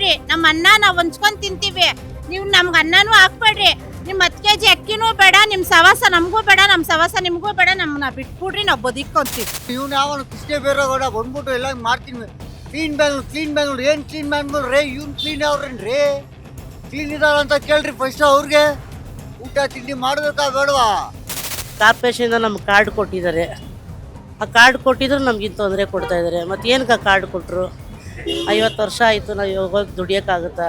ಹಾಕ್ಬೇಡ್ರಿ, ನಮ್ಮ ಅನ್ನ ನಾವು ಹೊಂಚ್ಕೊಂಡ್ ತಿಂತೀವಿ. ನೀವು ನಮ್ಗೆ ಅನ್ನನೂ ಹಾಕ್ಬೇಡ್ರಿ. ನಿಮ್ 10 kg ಅಕ್ಕಿನೂ ಬೇಡ, ನಿಮ್ ಸವಾಸ ನಮಗೂ ಬೇಡ, ನಮ್ ಸವಾಸ ನಿಮ್ಗೂ ಬೇಡ. ನಮ್ಮನ್ನ ಬಿಟ್ಬಿಡ್ರಿ, ನಾವು ಬದುಕೊಂತೀವಿ. ಇವ್ನು ಯಾವನು ಕೃಷ್ಣ ಬೇರೆಗೌಡ ಬಂದ್ಬಿಟ್ಟು ಎಲ್ಲ ಮಾಡ್ತೀನಿ ಕ್ಲೀನ್ ಬ್ಯಾಂಗ್ಳೂರ್ ಏನ್ ಕ್ಲೀನ್ ಬ್ಯಾಂಗ್ಳೂರ್ ರೇ, ಇವ್ನು ಕ್ಲೀನ್ ಅವ್ರೇನ್ರಿ? ಕ್ಲೀನ್ ಇದಾರ ಅಂತ ಕೇಳ್ರಿ ಫಸ್ಟ್. ಅವ್ರಿಗೆ ಊಟ ತಿಂಡಿ ಮಾಡ್ಬೇಕಾ ಬೇಡವಾ? ಕಾರ್ಪೊರೇಷನ್ ನಮ್ಗೆ ಕಾರ್ಡ್ ಕೊಟ್ಟಿದ್ದಾರೆ. ಆ ಕಾರ್ಡ್ ಕೊಟ್ಟಿದ್ರು ನಮ್ಗಿಂತ ತೊಂದರೆ ಕೊಡ್ತಾ ಇದ್ದಾರೆ. ಮತ್ತು ಏನಕ್ಕೆ ಕಾರ್ಡ್ ಕೊಟ್ಟರು? 50 ವರ್ಷ ಆಯಿತು, ನಾವು ಹೋಗಿ ದುಡಿಯೋಕ್ಕಾಗುತ್ತಾ?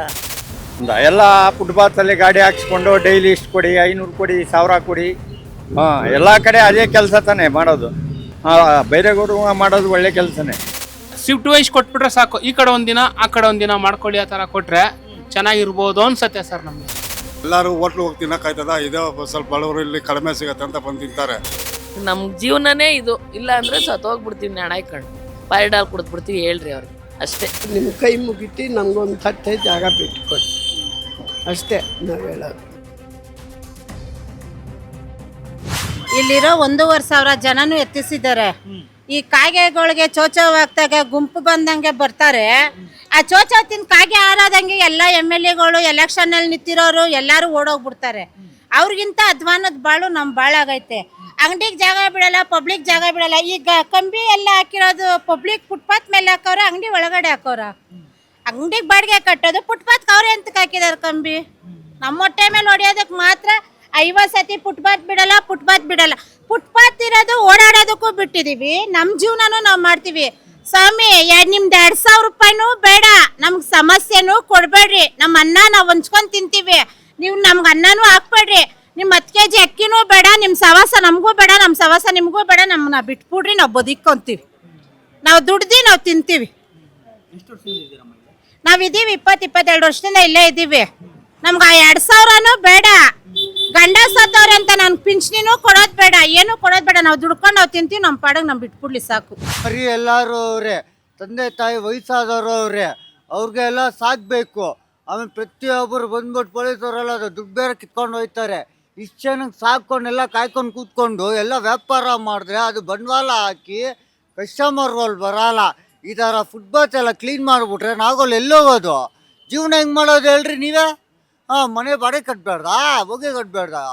ಎಲ್ಲ ಫುಟ್ಪಾತಲ್ಲಿ ಗಾಡಿ ಹಾಕ್ಸ್ಕೊಂಡು ಡೈಲಿ ಇಷ್ಟು ಕೊಡಿ, 500 ಕೊಡಿ, 1000 ಕೊಡಿ. ಎಲ್ಲ ಕಡೆ ಅದೇ ಕೆಲಸ ತಾನೇ ಮಾಡೋದು. ಬೈರೇಗೌಡರು ಮಾಡೋದು ಒಳ್ಳೆ ಕೆಲಸನೇ. ಶಿಫ್ಟ್ ವೈಸ್ ಕೊಟ್ಬಿಟ್ರೆ ಸಾಕು. ಈ ಕಡೆ ಒಂದಿನ ಆ ಕಡೆ ಒಂದಿನ ಮಾಡ್ಕೊಳ್ಳಿ, ಆ ಥರ ಕೊಟ್ಟರೆ ಚೆನ್ನಾಗಿರ್ಬೋದು ಅನ್ಸತ್ತೆ ಸರ್ ನಮಗೆ. ಎಲ್ಲರೂ ಹೋಟ್ಲು ಹೋಗಿ ತಿನ್ನೋಕ್ಕಾಯ್ತದ? ಇದೇ ಸ್ವಲ್ಪ ಬಡವರು ಇಲ್ಲಿ ಕಡಿಮೆ ಸಿಗತ್ತೆ ಅಂತ ಬಂದು ತಿಂತಾರೆ. ನಮ್ಮ ಜೀವನನೇ ಇದು. ಇಲ್ಲ ಅಂದರೆ ಸತ್ತೋಗ್ಬಿಡ್ತೀವಿ, ನೆಣಾಯ್ಕೊಂಡು ಪಾರಿಡಾಲ್ ಕುಡಿದ್ಬಿಡ್ತೀವಿ. ಹೇಳ್ರಿ ಅವ್ರಿಗೆ ಅಷ್ಟೇ. ನಿಮ್ಮ ಕೈ ಮುಗಿಟ್ಟು ನಮಗೊಂದು ತಟ್ಟೆ ಜಾಗ ಬಿಟ್ಕೊಡಿ, ಅಷ್ಟೇ ನಾವು ಹೇಳೋದು. ಇಲ್ಲಿರೋ 1,500,000 ಜನನು ಎತ್ತಿಸಿದ್ದಾರೆ. ಈ ಕಾಗೆಗಳಿಗೆ ಚೋಚವಾಗ್ತಾಗ ಗುಂಪು ಬಂದಂಗೆ ಬರ್ತಾರೆ. ಆ ಚೋಚ ತಿನ್ ಕಾಗೆ ಹಾರಾದಂಗೆ ಎಲ್ಲ MLAಗಳು ಎಲೆಕ್ಷನ್ ಅಲ್ಲಿ ನಿಂತಿರೋರು ಎಲ್ಲಾರು ಓಡೋಗ್ಬಿಡ್ತಾರೆ. ಅವ್ರಿಗಿಂತ ಅಧ್ವಾನದ ಬಾಳು ನಮ್ ಬಾಳಾಗೈತೆ. ಅಂಗಡಿಗೆ ಜಾಗ ಬಿಡಲ್ಲ, ಪಬ್ಲಿಕ್ ಜಾಗ ಬಿಡಲ್ಲ. ಈಗ ಕಂಬಿ ಎಲ್ಲ ಹಾಕಿರೋದು ಪಬ್ಲಿಕ್ ಫುಟ್ಪಾತ್ ಮೇಲೆ ಹಾಕವ್ರ, ಅಂಗಡಿ ಒಳಗಡೆ ಹಾಕವ್ರ. ಅಂಗಡಿಗೆ ಬಾಡಿಗೆ ಕಟ್ಟೋದು, ಫುಟ್ಪಾತ್ ಅವ್ರೆ ಎಂತಕ್ಕೆ ಹಾಕಿದಾರೆ ಕಂಬಿ? ನಮ್ಮ ಹೊಟ್ಟೆ ಮೇಲೆ ಹೊಡಿಯೋದಕ್ಕೆ ಮಾತ್ರ 50 ಸತಿ ಫುಟ್ಪಾತ್ ಬಿಡಲ್ಲ. ಫುಟ್ಪಾತ್ ಇರೋದು ಓಡಾಡೋದಕ್ಕೂ ಬಿಟ್ಟಿದೀವಿ, ನಮ್ಮ ಜೀವನನೂ ನಾವು ಮಾಡ್ತೀವಿ. ಸ್ವಾಮಿ, ನಿಮ್ದು 2,000 ರೂಪಾಯಿನೂ ಬೇಡ, ನಮ್ಗೆ ಸಮಸ್ಯೆನೂ ಕೊಡ್ಬೇಡ್ರಿ. ನಮ್ಮ ಅನ್ನ ನಾವು ಹೊಂಚ್ಕೊಂಡ್ ತಿಂತೀವಿ. ನೀವು ನಮ್ಗೆ ಅನ್ನನೂ ಹಾಕ್ಬೇಡ್ರಿ. ನಿಮ್ 10 kg ಅಕ್ಕಿನೂ ಬೇಡ, ನಿಮ್ ಸವಾಸ ನಮಗೂ ಬೇಡ, ನಮ್ ಸವಾಸ ನಿಮ್ಗೂ ಬೇಡ. ನಮ್ಮನ್ನ ಬಿಟ್ಬಿಡ್ರಿ, ನಾವು ಬದುಕೊಂತೀವಿ. ನಾವು ದುಡ್ದು ನಾವು ತಿಂತೀವಿ. ನಾವಿದ್ದೀವಿ 22 ವರ್ಷದಿಂದ ಇಲ್ಲೇ ಇದ್ದೀವಿ. ನಮ್ಗೆ 2,000ನೂ ಬೇಡ. ಗಂಡ ಸತ್ತವ್ರೆ ಅಂತ ನನ್ಗೆ ಪಿಂಚಣಿನೂ ಕೊಡೋದು ಬೇಡ, ಏನೂ ಕೊಡೋದು ಬೇಡ. ನಾವು ದುಡ್ಕೊಂಡು ನಾವು ತಿಂತೀವಿ, ನಮ್ಮ ಪಾಡಗೆ ನಾವು ಬಿಟ್ಬಿಡ್ಲಿ ಸಾಕು. ಬರೀ ಎಲ್ಲರೂ ಅವ್ರೆ, ತಂದೆ ತಾಯಿ ವಯಸ್ಸಾದವರು ಅವ್ರೆ, ಅವ್ರಿಗೆಲ್ಲ ಸಾಕ್ಬೇಕು. ಆಮೇಲೆ ಪ್ರತಿಯೊಬ್ಬರು ಬಂದ್ಬಿಟ್ಟು ಪೊಲೀಸವರೆಲ್ಲ ಅದು ದುಡ್ಡು ಬೇರೆ ಕಿತ್ಕೊಂಡು ಹೋಗ್ತಾರೆ. ಇಷ್ಟು ಜನಕ್ಕೆ ಸಾಕೊಂಡೆಲ್ಲ ಕಾಯ್ಕೊಂಡು ಕೂತ್ಕೊಂಡು ಎಲ್ಲ ವ್ಯಾಪಾರ ಮಾಡಿದ್ರೆ ಅದು ಬಂಡವಾಳ ಹಾಕಿ ಕಸ್ಟಮರ್ಗಳು ಬರಲ್ಲ. ಈ ಥರ ಫುಟ್ಪಾತ್ ಎಲ್ಲ ಕ್ಲೀನ್ ಮಾಡಿಬಿಟ್ರೆ ನಾವುಗಳು ಎಲ್ಲೋಗೋದು? ಜೀವನ ಹೆಂಗೆ ಮಾಡೋದು ಹೇಳ್ರಿ ನೀವೇ? ಮನೆ ಬಾಡಿಗೆ ಕಟ್ಟಬೇಡ್ದಾ, ಹೊಗೆ ಕಟ್ಟಬೇಡ್ದಾ,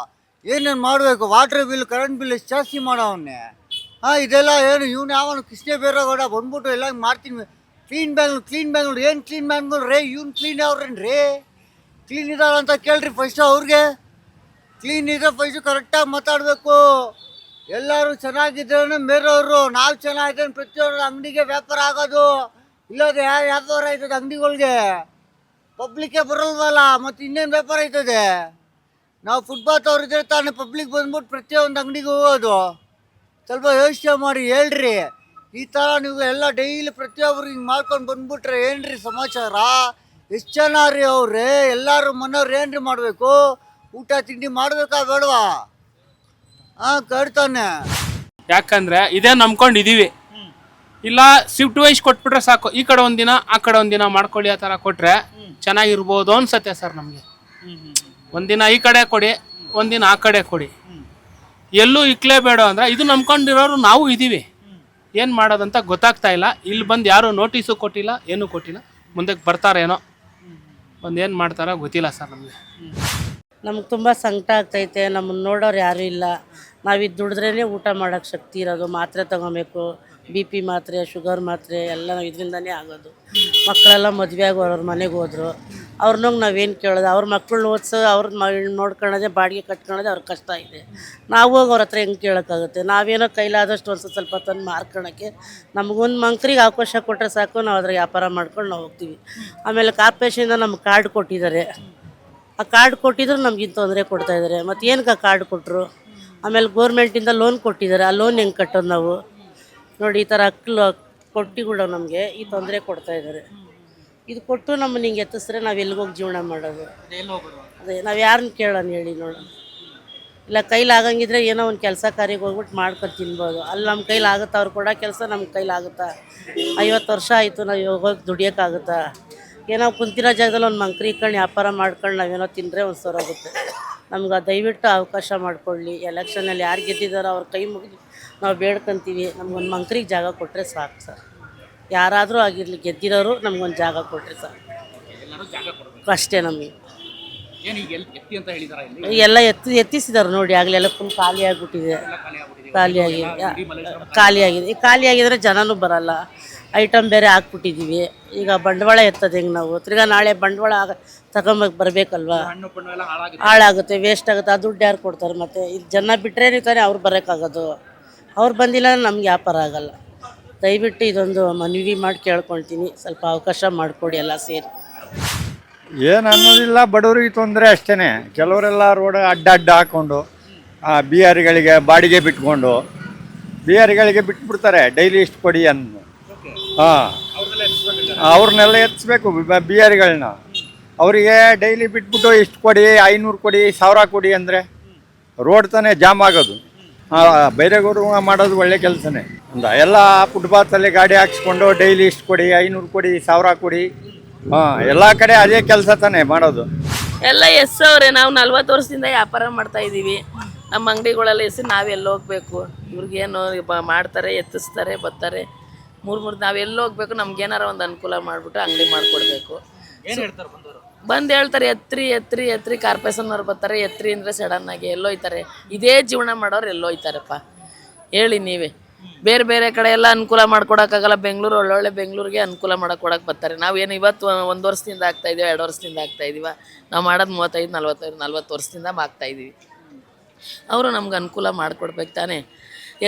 ಏನೇನು ಮಾಡಬೇಕು? ವಾಟ್ರ್ ಬಿಲ್, ಕರೆಂಟ್ ಬಿಲ್ ಎಷ್ಟು ಜಾಸ್ತಿ ಮಾಡೋವನ್ನೇ. ಇದೆಲ್ಲ ಏನು ಇವ್ನು ಯಾವನು ಕೃಷ್ಣ ಬೇರೆಗೌಡ ಬಂದ್ಬಿಟ್ಟು ಎಲ್ಲ ಮಾಡ್ತೀನಿ ಕ್ಲೀನ್ ಬ್ಯಾಂಗ್ಳೂರ್ ಏನು ಕ್ಲೀನ್ ಬ್ಯಾಂಗ್ಳೂರ್ ರೇ, ಇವ್ನು ಕ್ಲೀನ್ ಅವ್ರೇನ್ರಿ? ಕ್ಲೀನ್ ಇದಾರ ಅಂತ ಕೇಳ್ರಿ ಫಸ್ಟ್. ಅವ್ರಿಗೆ ಕ್ಲೀನ್ ಇದ್ರೆ ಫಸ್ಟ್ ಕರೆಕ್ಟಾಗಿ ಮಾತಾಡಬೇಕು. ಎಲ್ಲರೂ ಚೆನ್ನಾಗಿದ್ರೆ ಬೇರೆಯವರು, ನಾವು ಚೆನ್ನಾಗಿದ್ರೆ ಪ್ರತಿಯೊಂದು ಅಂಗಡಿಗೆ ವ್ಯಾಪಾರ ಆಗೋದು. ಇಲ್ಲದೆ ಯಾವ ವ್ಯಾಪಾರ ಆಯ್ತದೆ ಅಂಗಡಿಗಳಿಗೆ? ಪಬ್ಲಿಕ್ಕೇ ಬರಲ್ವಲ್ಲ, ಮತ್ತು ಇನ್ನೇನು ವ್ಯಾಪಾರ ಆಯ್ತದೆ? ನಾವು ಫುಟ್ಪಾತ್ ಅವ್ರು ಇದ್ರೆ ತಾನೇ ಪಬ್ಲಿಕ್ ಬಂದ್ಬಿಟ್ಟು ಪ್ರತಿಯೊಂದು ಅಂಗಡಿಗೆ ಹೋಗೋದು. ಸ್ವಲ್ಪ ಯೋಚನೆ ಮಾಡಿ ಹೇಳ್ರಿ. ಈ ಥರ ನೀವು ಎಲ್ಲ ಡೈಲಿ ಪ್ರತಿಯೊಬ್ಬರು ಹಿಂಗೆ ಮಾಡ್ಕೊಂಡು ಬಂದ್ಬಿಟ್ರೆ ಏನ್ರಿ ಸಮಾಚಾರ? ಎಷ್ಟು ಜನ ರೀ ಅವ್ರೆ? ಎಲ್ಲರೂ ಮನೆಯವ್ರು ಏನ್ರಿ ಮಾಡಬೇಕು? ಊಟ ತಿಂಡಿ ಮಾಡಬೇಕಾ ಬೇಡವಾ? ಕಟ್ತಾನೆ. ಯಾಕಂದ್ರೆ ಇದೇ ನಂಬ್ಕೊಂಡಿದೀವಿ. ಇಲ್ಲ ಶಿಫ್ಟ್ ವೈಸ್ ಕೊಟ್ಬಿಟ್ರೆ ಸಾಕು. ಈ ಕಡೆ ಒಂದಿನ ಆ ಕಡೆ ಒಂದಿನ ಮಾಡ್ಕೊಳ್ಳಿ, ಆ ಥರ ಕೊಟ್ರೆ ಚೆನ್ನಾಗಿರ್ಬೋದು ಅನ್ಸತ್ತೆ ಸರ್ ನಮಗೆ. ಒಂದಿನ ಈ ಕಡೆ ಕೊಡಿ, ಒಂದಿನ ಆ ಕಡೆ ಕೊಡಿ, ಎಲ್ಲೂ ಇಕ್ಲೇ ಬೇಡ ಅಂದ್ರೆ ಇದು ನಂಬ್ಕೊಂಡಿರೋರು ನಾವು ಇದ್ದೀವಿ. ಏನು ಮಾಡೋದಂತ ಗೊತ್ತಾಗ್ತಾ ಇಲ್ಲ. ಇಲ್ಲಿ ಬಂದು ಯಾರು ನೋಟಿಸು ಕೊಟ್ಟಿಲ್ಲ, ಏನೂ ಕೊಟ್ಟಿಲ್ಲ. ಮುಂದಕ್ಕೆ ಬರ್ತಾರೇನೋ, ಏನು ಮಾಡ್ತಾರೋ ಗೊತ್ತಿಲ್ಲ ಸರ್ ನಮಗೆ. ನಮ್ಗೆ ತುಂಬ ಸಂಕಟ ಆಗ್ತೈತೆ. ನಮ್ಮನ್ನು ನೋಡೋರು ಯಾರೂ ಇಲ್ಲ. ನಾವಿದು ದುಡಿದ್ರೇ ಊಟ ಮಾಡೋಕ್ಕೆ ಶಕ್ತಿ ಇರೋದು. ಮಾತ್ರೆ ತೊಗೊಬೇಕು, BP ಮಾತ್ರೆ, ಶುಗರ್ ಮಾತ್ರೆ ಎಲ್ಲ ನಾವು ಇದರಿಂದನೇ ಆಗೋದು. ಮಕ್ಕಳೆಲ್ಲ ಮದುವೆ ಆಗಿ ಅವ್ರ ಮನೆಗೆ ಹೋದ್ರು. ಅವ್ರನ್ನೋಗಿ ನಾವೇನು ಕೇಳೋದು? ಅವ್ರ ಮಕ್ಕಳನ್ನ ಓದಿಸೋ, ಅವ್ರ ನೋಡ್ಕೊಳ್ಳೋದೇ, ಬಾಡಿಗೆ ಕಟ್ಕೊಳ್ಳೋದೇ ಅವ್ರ ಕಷ್ಟ ಇದೆ. ನಾವು ಹೋಗಿ ಅವ್ರ ಹತ್ರ ಹೆಂಗೆ ಕೇಳೋಕ್ಕಾಗುತ್ತೆ? ನಾವೇನೋ ಕೈಲಾದಷ್ಟು ಒಂದು ಸ್ವಲ್ಪ ತಂದು ಮಾರ್ಕೊಳ್ಳೋಕ್ಕೆ ನಮಗೊಂದು ಮಂಕ್ರಿಗೆ ಅವಕಾಶ ಕೊಟ್ಟರೆ ಸಾಕು, ನಾವು ಅದ್ರ ವ್ಯಾಪಾರ ಮಾಡ್ಕೊಂಡು ನಾವು ಹೋಗ್ತೀವಿ. ಆಮೇಲೆ ಕಾರ್ಪೊರೇಷನಿಂದ ನಮ್ಗೆ ಕಾರ್ಡ್ ಕೊಟ್ಟಿದ್ದಾರೆ. ಆ ಕಾರ್ಡ್ ಕೊಟ್ಟಿದ್ರು ನಮ್ಗಿಂತ ತೊಂದರೆ ಕೊಡ್ತಾಯಿದ್ದಾರೆ. ಮತ್ತು ಏನಕ್ಕೆ ಆ ಕಾರ್ಡ್ ಕೊಟ್ಟರು? ಆಮೇಲೆ ಗೋರ್ಮೆಂಟಿಂದ ಲೋನ್ ಕೊಟ್ಟಿದ್ದಾರೆ. ಆ ಲೋನ್ ಹೆಂಗೆ ಕಟ್ಟೋದು ನಾವು? ನೋಡಿ, ಈ ಥರ ಕೊಟ್ಟಿಗಳು ನಮಗೆ ಈ ತೊಂದರೆ ಕೊಡ್ತಾಯಿದ್ದಾರೆ. ಇದು ಕೊಟ್ಟು ನಮ್ಮನ್ನು ಹಿಂಗೆ ಎತ್ತಿಸಿದ್ರೆ ನಾವು ಎಲ್ಲಿಗೋಗಿ ಜೀವನ ಮಾಡೋದು? ಅದೇ ನಾವು ಯಾರನ್ನ ಕೇಳೋಣ ಹೇಳಿ ನೋಡೋಣ. ಇಲ್ಲ ಕೈಲಾಗಂಗಿದ್ರೆ ಏನೋ ಒಂದು ಕೆಲಸ ಕಾರ್ಯಕ್ಕೆ ಹೋಗ್ಬಿಟ್ಟು ಮಾಡ್ಕೊಂಡು ತಿನ್ಬೋದು. ಅಲ್ಲಿ ನಮ್ಮ ಕೈಲಾಗುತ್ತಾ? ಅವ್ರು ಕೊಡೋ ಕೆಲಸ ನಮ್ಮ ಕೈಲಾಗುತ್ತಾ? 50 ವರ್ಷ ಆಯಿತು, ನಾವು ಹೋಗಿ ದುಡಿಯೋಕ್ಕಾಗುತ್ತಾ? ಏನೋ ಕುಂತಿರೋ ಜಾಗದಲ್ಲಿ ಒಂದು ಮಂಕ್ರಿ ಇಟ್ಕೊಂಡು ವ್ಯಾಪಾರ ಮಾಡ್ಕೊಂಡು ನಾವೇನೋ ತಿಂದರೆ ಒಂದು ಸರೋಗುತ್ತೆ. ನಮ್ಗೆ ದಯವಿಟ್ಟು ಅವಕಾಶ ಮಾಡಿಕೊಳ್ಳಿ. ಎಲೆಕ್ಷನಲ್ಲಿ ಯಾರು ಗೆದ್ದಿದ್ದಾರೋ ಅವ್ರ ಕೈ ಮುಗಿದು ನಾವು ಬೇಡ್ಕೊತೀವಿ. ನಮ್ಗೊಂದು ಮಂಕ್ರಿಗೆ ಜಾಗ ಕೊಟ್ಟರೆ ಸಾಕು ಸರ್. ಯಾರಾದರೂ ಆಗಿರಲಿ, ಗೆದ್ದಿರೋರು ನಮ್ಗೊಂದು ಜಾಗ ಕೊಟ್ಟರೆ ಸಾಕು. ಅಷ್ಟೇ ನಮಗೆ. ಎಲ್ಲ ಎತ್ತಿಸಿದಾರೆ ನೋಡಿ, ಆಗಲೆಲ್ಲ ಫುಲ್ ಖಾಲಿ ಆಗಿಬಿಟ್ಟಿದೆ. ಖಾಲಿಯಾಗಿದ್ರೆ ಜನನೂ ಬರಲ್ಲ. ಐಟಮ್ ಬೇರೆ ಹಾಕ್ಬಿಟ್ಟಿದ್ದೀವಿ. ಈಗ ಬಂಡವಾಳ ಎತ್ತದ ಹೆಂಗೆ ನಾವು? ತಿರ್ಗಾ ನಾಳೆ ಬಂಡವಾಳ ಬರಬೇಕಲ್ವಾ? ಹಾಳಾಗುತ್ತೆ, ವೇಸ್ಟ್ ಆಗುತ್ತೆ. ಆ ದುಡ್ಡು ಯಾರು ಕೊಡ್ತಾರೆ? ಮತ್ತು ಇಲ್ಲಿ ಜನ ಬಿಟ್ಟರೆ ತಾನೇ ಅವ್ರು ಬರೋಕ್ಕಾಗೋದು. ಅವ್ರು ಬಂದಿಲ್ಲ ಅಂದ್ರೆ ನಮ್ಗೆ ವ್ಯಾಪಾರ ಆಗಲ್ಲ. ದಯವಿಟ್ಟು ಇದೊಂದು ಮನವಿ ಮಾಡಿ ಕೇಳ್ಕೊಳ್ತೀನಿ, ಸ್ವಲ್ಪ ಅವಕಾಶ ಮಾಡಿಕೊಡಿ ಎಲ್ಲ ಸೇರಿ. ಏನು ಅನ್ನೋದಿಲ್ಲ, ಬಡವರಿಗೆ ತೊಂದರೆ ಅಷ್ಟೇ. ಕೆಲವರೆಲ್ಲ ರೋಡ್ ಅಡ್ಡ ಹಾಕ್ಕೊಂಡು ಬಿಹಾರಿಗಳಿಗೆ ಬಾಡಿಗೆ ಬಿಟ್ಕೊಂಡು ಬಿಹಾರಿಗಳಿಗೆ ಬಿಟ್ಬಿಡ್ತಾರೆ, ಡೈಲಿ ಇಷ್ಟು ಕೊಡಿ ಅಂದು. ಹಾಂ, ಅವ್ರನ್ನೆಲ್ಲ ಎತ್ತಿಸ್ಬೇಕು ಬಿಹಾರಿಗಳನ್ನ. ಅವರಿಗೆ ಡೈಲಿ ಬಿಟ್ಬಿಟ್ಟು ಇಷ್ಟು ಕೊಡಿ, 500 ಕೊಡಿ, 1000 ಕೊಡಿ ಅಂದರೆ ರೋಡ್ ತಾನೇ ಜಾಮ್ ಆಗೋದು. ಬೈರೇಗೌಡರು ಮಾಡೋದು ಒಳ್ಳೆ ಕೆಲಸನೇ. ಎಲ್ಲ ಫುಟ್ಪಾತಲ್ಲಿ ಗಾಡಿ ಹಾಕ್ಸ್ಕೊಂಡು ಡೈಲಿ ಇಷ್ಟು ಕೊಡಿ, 500 ಕೊಡಿ, 1000 ಕೊಡಿ. ಎಲ್ಲ ಕಡೆ ಅದೇ ಕೆಲಸ ತಾನೇ ಮಾಡೋದು. ಎಲ್ಲ ಎಸ್ಸವ್ರೆ. ನಾವು 40 ವರ್ಷದಿಂದ ವ್ಯಾಪಾರ ಮಾಡ್ತಾ ಇದ್ದೀವಿ. ನಮ್ಮ ಅಂಗಡಿಗಳೆಲ್ಲ ಎಸಿ ನಾವೆಲ್ಲ ಹೋಗ್ಬೇಕು? ಇವ್ರಿಗೇನು ಮಾಡ್ತಾರೆ, ಎತ್ತಿಸ್ತಾರೆ, ಬರ್ತಾರೆ. 3 ನಾವೆಲ್ಲ ಹೋಗ್ಬೇಕು? ನಮ್ಗೇನಾರ ಒಂದು ಅನುಕೂಲ ಮಾಡಿಬಿಟ್ಟು ಅಂಗಡಿ ಮಾಡಿಕೊಡ್ಬೇಕು. ಬಂದು ಹೇಳ್ತಾರೆ ಎತ್ರಿ ಎತ್ರಿ ಎತ್ರಿ. ಕಾರ್ಪೊರೇಷನ್ನವ್ರು ಬರ್ತಾರೆ, ಎತ್ರಿ ಅಂದರೆ ಸಡನ್ನಾಗಿ ಎಲ್ಲೋಯ್ತಾರೆ. ಇದೇ ಜೀವನ ಮಾಡೋರು ಎಲ್ಲೋಯ್ತಾರಪ್ಪ ಹೇಳಿ ನೀವೇ. ಬೇರೆ ಬೇರೆ ಕಡೆ ಎಲ್ಲ ಅನುಕೂಲ ಮಾಡ್ಕೊಡೋಕ್ಕಾಗಲ್ಲ. ಬೆಂಗಳೂರು ಒಳ್ಳೊಳ್ಳೆ ಬೆಂಗಳೂರಿಗೆ ಅನುಕೂಲ ಕೊಡೋಕೆ ಬರ್ತಾರೆ. ನಾವೇನು ಇವತ್ತು 1 ವರ್ಷದಿಂದ ಆಗ್ತಾಯಿದ್ದೀವಿ, 2 ವರ್ಷದಿಂದ ಆಗ್ತಾಯಿದ್ದೀವ? ನಾವು ಮಾಡೋದು 35-40 ವರ್ಷದಿಂದ ಆಗ್ತಾಯಿದ್ದೀವಿ. ಅವರು ನಮ್ಗೆ ಅನುಕೂಲ ಮಾಡಿಕೊಡ್ಬೇಕು ತಾನೇ.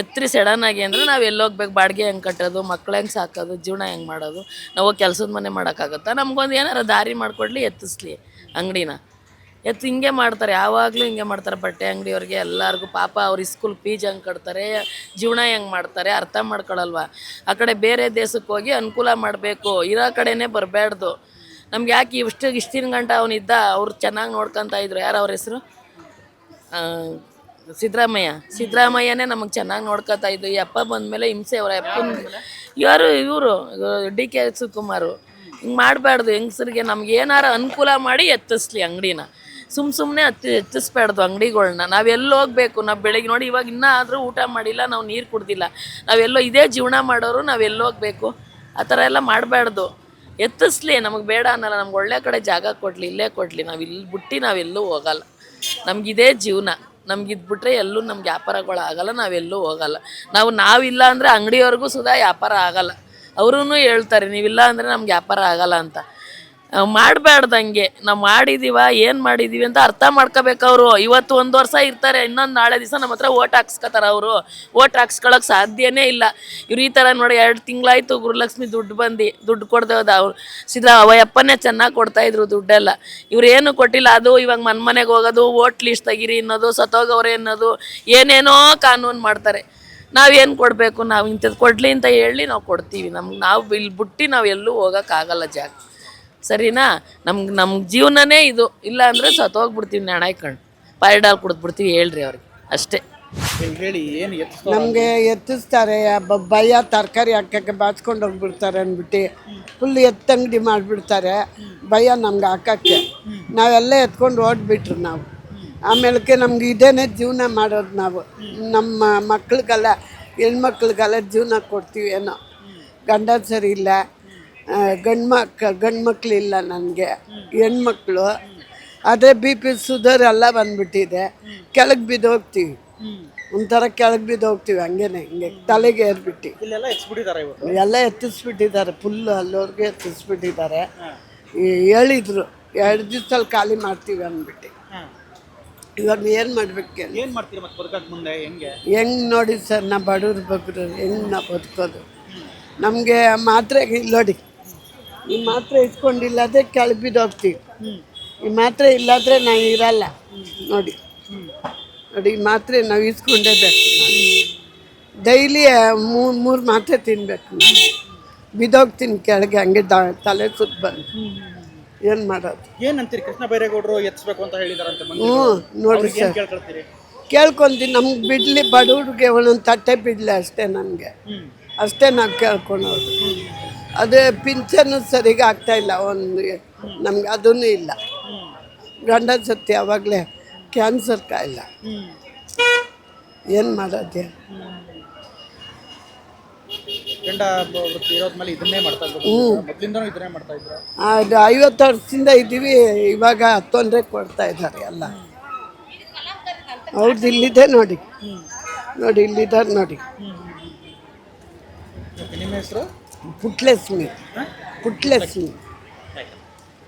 ಎತ್ರಿ ಸಡನ್ನಾಗಿ ಅಂದರೆ ನಾವು ಎಲ್ಲೋಗ್ಬೇಕು? ಬಾಡಿಗೆ ಹೆಂಗೆ ಕಟ್ಟೋದು? ಮಕ್ಳು ಹೆಂಗೆ ಸಾಕೋದು? ಜೀವನ ಹೆಂಗೆ ಮಾಡೋದು? ನಾವು ಕೆಲಸದ ಮನೆ ಮಾಡೋಕ್ಕಾಗತ್ತಾ? ನಮ್ಗೊಂದು ಏನಾರು ದಾರಿ ಮಾಡಿಕೊಡ್ಲಿ, ಎತ್ತಿಸ್ಲಿ ಅಂಗಡಿನ. ಹಿಂಗೆ ಮಾಡ್ತಾರೆ, ಯಾವಾಗಲೂ ಹಿಂಗೆ ಮಾಡ್ತಾರೆ. ಬಟ್ಟೆ ಅಂಗಡಿಯವ್ರಿಗೆ ಎಲ್ಲರಿಗೂ ಪಾಪ ಅವ್ರು ಸ್ಕೂಲ್ ಫೀಸ್ ಹೆಂಗೆ ಕಟ್ತಾರೆ, ಜೀವನ ಹೆಂಗೆ ಮಾಡ್ತಾರೆ ಅರ್ಥ ಮಾಡ್ಕೊಳಲ್ವ? ಆ ಕಡೆ ಬೇರೆ ದೇಶಕ್ಕೆ ಹೋಗಿ ಅನುಕೂಲ ಮಾಡಬೇಕು, ಇರೋ ಕಡೆನೇ ಬರಬೇಡ್ದು. ನಮ್ಗೆ ಯಾಕೆ ಇಷ್ಟಿನ ಗಂಟ ಅವನಿದ್ದ, ಅವ್ರು ಚೆನ್ನಾಗಿ ನೋಡ್ಕೊತಾ ಇದ್ರು. ಯಾರು ಅವ್ರ ಹೆಸರು? ಸಿದ್ದರಾಮಯ್ಯನೇ ನಮಗೆ ಚೆನ್ನಾಗಿ ನೋಡ್ಕೊತಾ ಇದ್ದು. ಈ ಅಪ್ಪ ಬಂದಮೇಲೆ ಹಿಂಸೆ. ಅವ್ರ ಅಪ್ಪನ ಇವರು DK ಶಿವಕುಮಾರು ಹಿಂಗೆ ಮಾಡಬಾರ್ದು. ಹೆಂಗಸರಿಗೆ ನಮ್ಗೆ ಏನಾರ ಅನುಕೂಲ ಮಾಡಿ ಎತ್ತಿಸ್ಲಿ ಅಂಗಡಿನ. ಸುಮ್ಮನೆ ಎತ್ತಿಸ್ಬಾರ್ದು ಅಂಗಡಿಗಳ್ನ. ನಾವೆಲ್ಲ ಹೋಗ್ಬೇಕು? ನಾವು ಬೆಳಗ್ಗೆ ನೋಡಿ ಇವಾಗ ಇನ್ನೂ ಆದರೂ ಊಟ ಮಾಡಿಲ್ಲ, ನಾವು ನೀರು ಕುಡ್ದಿಲ್ಲ. ನಾವೆಲ್ಲೋ ಇದೇ ಜೀವನ ಮಾಡೋರು, ನಾವೆಲ್ಲ ಹೋಗ್ಬೇಕು? ಆ ಥರ ಎಲ್ಲ ಮಾಡಬಾರ್ದು. ಎತ್ತಿಸ್ಲಿ, ನಮಗೆ ಬೇಡ ಅನ್ನಲ್ಲ. ನಮ್ಗೆ ಒಳ್ಳೆ ಕಡೆ ಜಾಗ ಕೊಡಲಿ, ಇಲ್ಲೇ ಕೊಡಲಿ. ನಾವು ಇಲ್ಲಿ ಬಿಟ್ಟು ನಾವೆಲ್ಲೂ ಹೋಗಲ್ಲ. ನಮಗಿದೇ ಜೀವನ. ನಮ್ಗೆ ಇದ್ಬಿಟ್ರೆ ಎಲ್ಲೂ ನಮ್ಗೆ ವ್ಯಾಪಾರಗಳು ಆಗಲ್ಲ, ನಾವೆಲ್ಲೂ ಹೋಗಲ್ಲ. ನಾವಿಲ್ಲ ಅಂದರೆ ಅಂಗಡಿಯವ್ರಿಗೂ ಸುಧಾ ವ್ಯಾಪಾರ ಆಗಲ್ಲ. ಅವರೂ ಹೇಳ್ತಾರೆ ನೀವಿಲ್ಲ ಅಂದರೆ ನಮ್ಗೆ ವ್ಯಾಪಾರ ಆಗಲ್ಲ ಅಂತ. ಮಾಡಬಾರ್ದಂಗೆ. ನಾವು ಮಾಡಿದ್ದೀವ, ಏನು ಮಾಡಿದ್ದೀವಿ ಅಂತ ಅರ್ಥ ಮಾಡ್ಕೋಬೇಕು ಅವರು. ಇವತ್ತು 1 ವರ್ಷ ಇರ್ತಾರೆ, ಇನ್ನೊಂದು ನಾಳೆ ದಿವಸ ನಮ್ಮ ಹತ್ರ ಓಟ್ ಹಾಕ್ಸ್ಕೊತಾರೆ. ಅವರು ಓಟ್ ಹಾಕ್ಸ್ಕೊಳಕ್ಕೆ ಸಾಧ್ಯನೇ ಇಲ್ಲ. ಇವ್ರು ಈ ಥರ ನೋಡಿ 2 ತಿಂಗಳಾಯ್ತು ಗೃಹಲಕ್ಷ್ಮಿ ದುಡ್ಡು ಕೊಡ್ದೆ ಹೋದ. ಅವ್ರು ಅವಯ್ಯಪ್ಪನೇ ಚೆನ್ನಾಗಿ ಕೊಡ್ತಾಯಿದ್ರು ದುಡ್ಡೆಲ್ಲ. ಇವ್ರು ಏನು ಕೊಟ್ಟಿಲ್ಲ. ಅದು ಇವಾಗ ಮನೆಗೆ ಹೋಗೋದು, ಓಟ್ ಲಿಸ್ಟ್ ತೆಗೀರಿ ಅನ್ನೋದು, ಸತ್ತೋಗವ್ರೆ ಅನ್ನೋದು, ಏನೇನೋ ಕಾನೂನು ಮಾಡ್ತಾರೆ. ನಾವೇನು ಕೊಡಬೇಕು? ನಾವು ಇಂಥದ್ದು ಕೊಡಲಿ ಅಂತ ಹೇಳಿ ನಾವು ಕೊಡ್ತೀವಿ. ನಾವು ಇಲ್ಲಿ ಬಿಟ್ಟು ನಾವು ಎಲ್ಲೂ ಹೋಗೋಕ್ಕಾಗಲ್ಲ ಜಾಗ, ಸರಿನಾ? ನಮ್ಮ ಜೀವನನೇ ಇದು. ಇಲ್ಲ ಅಂದರೆ ಸತ್ತೋಗ್ಬಿಡ್ತೀವಿ ನೆಣಾಯ್ಕೊಂಡು, ಪಾರಿಡಾಲ್ ಕುಡಿದ್ಬಿಡ್ತೀವಿ. ಹೇಳ್ರಿ ಅವ್ರಿಗೆ ಅಷ್ಟೇ. ನಮಗೆ ಎತ್ತಿಸ್ತಾರೆ. ಭಯ, ತರಕಾರಿ ಹಾಕೋಕ್ಕೆ ಬಾಚ್ಕೊಂಡು ಹೋಗ್ಬಿಡ್ತಾರೆ ಅಂದ್ಬಿಟ್ಟು ಫುಲ್ ಎತ್ತಂಗಡಿ ಮಾಡಿಬಿಡ್ತಾರೆ. ಭಯ ನಮ್ಗೆ ಹಾಕೋಕ್ಕೆ. ನಾವೆಲ್ಲ ಎತ್ಕೊಂಡು ಓಡ್ಬಿಟ್ರು ನಾವು. ಆಮೇಲೆ ನಮ್ಗೆ ಇದೇನೇ ಜೀವನ ಮಾಡೋದು ನಾವು. ನಮ್ಮ ಮಕ್ಳಿಗೆಲ್ಲ, ಹೆಣ್ಮಕ್ಳಿಗೆಲ್ಲ ಜೀವನ ಕೊಡ್ತೀವಿ. ಏನೋ ಗಂಡ ಸರಿ ಇಲ್ಲ, ಗಂಡು ಮಕ್ಕಳಿಲ್ಲ ನನಗೆ, ಹೆಣ್ಮಕ್ಳು. ಅದೇ BP ಸುಗರ್ ಎಲ್ಲ ಬಂದ್ಬಿಟ್ಟಿದೆ. ಕೆಳಗೆ ಬಿದ್ದು ಹೋಗ್ತೀವಿ, ಒಂಥರ ಕೆಳಗೆ ಬಿದ್ದು ಹೋಗ್ತೀವಿ. ಹಂಗೇನೆ ಹಿಂಗೆ ತಲೆಗೆ ಏರ್ಬಿಟ್ಟು ಎಲ್ಲ ಎತ್ತಿಸ್ಬಿಟ್ಟಿದ್ದಾರೆ. ಫುಲ್ಲು ಅಲ್ಲೋರ್ಗೆ ಎತ್ತಿಸ್ಬಿಟ್ಟಿದ್ದಾರೆ. ಹೇಳಿದ್ರು 2 ದಿವ್ಸದಲ್ಲಿ ಖಾಲಿ ಮಾಡ್ತೀವಿ ಅಂದ್ಬಿಟ್ಟು. ಇವಾಗ ಏನು ಮಾಡ್ಬೇಕು? ಹೆಂಗೆ ನೋಡಿ ಸರ್, ನಾ ಬಡವ್ರು ಬಗ್ರು ಹೆಂಗೆ ನಾ ಬದುಕೋದು? ನಮಗೆ ಮಾತ್ರೆ ನೋಡಿ, ಈ ಮಾತ್ರೆ ಇಟ್ಕೊಂಡಿಲ್ಲದೆ ಕೆಳಗೆ ಬಿದ್ದು ಹೋಗ್ತೀವಿ. ಈ ಮಾತ್ರೆ ಇಲ್ಲಾದ್ರೆ ನಾವು ಇರಲ್ಲ. ನೋಡಿ ಈ ಮಾತ್ರೆ ನಾವು ಇಸ್ಕೊಂಡೇಬೇಕು. ಡೈಲಿ 3 ಮಾತ್ರೆ ತಿನ್ಬೇಕು. ಬಿದ್ದೋಗ್ತೀನಿ ಕೆಳಗೆ, ಹಂಗೆ ತಲೆ ಸುತ್ತ ಬಂದು. ಏನು ಮಾಡೋದು? ಏನಂತೀರಿ? ಕೃಷ್ಣ ಬೈರೇಗೌಡರು ಎತ್ತಿಸ್ಬೇಕು ಅಂತ ಹೇಳಿದಾರಂತೆ. ನೋಡಿ ಸರ್, ಕೇಳ್ಕೊಂತೀನಿ. ನಮ್ಗೆ ಬಿಡಲಿ, ಬಡವ್ರಿಗೆ ಒಂದೊಂದು ತಟ್ಟೆ ಬಿಡಲಿ ಅಷ್ಟೇ. ನನಗೆ ಅಷ್ಟೇ ನಾವು ಕೇಳ್ಕೊಳೋದು. ಅದೇ ಪಿಂಚನ್ನು ಸರಿಗೆ ಆಗ್ತಾಯಿಲ್ಲ. ನಮ್ಗೆ ಅದೂ ಇಲ್ಲ. ಗಂಡ ಸತ್ಯ ಯಾವಾಗಲೇ ಕ್ಯಾನ್ಸರ್ ಕಾಯಿಲ್ಲ. ಏನು ಮಾಡೋದು? ಗಂಡ ವೃತ್ತಿ ಇರೋದ್ಮೇಲೆ ಇದನ್ನೇ ಮಾಡ್ತಾ ಇದ್ರು, ಮೊದಲಿಂದನೂ ಇದನ್ನೇ ಮಾಡ್ತಾ ಇದ್ರು. ಅದು 50 ವರ್ಷದಿಂದ ಇದ್ದೀವಿ, ಇವಾಗ ತೊಂದರೆ ಕೊಡ್ತಾ ಇದ್ದಾರೆ ಎಲ್ಲ. ಅವ್ರದ್ದು ಇಲ್ಲಿದೆ ನೋಡಿ, ನೋಡಿ ಇಲ್ಲಿದ್ದಾರೆ ನೋಡಿ. ನಿಮ್ಮ ಹೆಸರು? ಪುಟ್ಲಕ್ಷ್ಮಿ.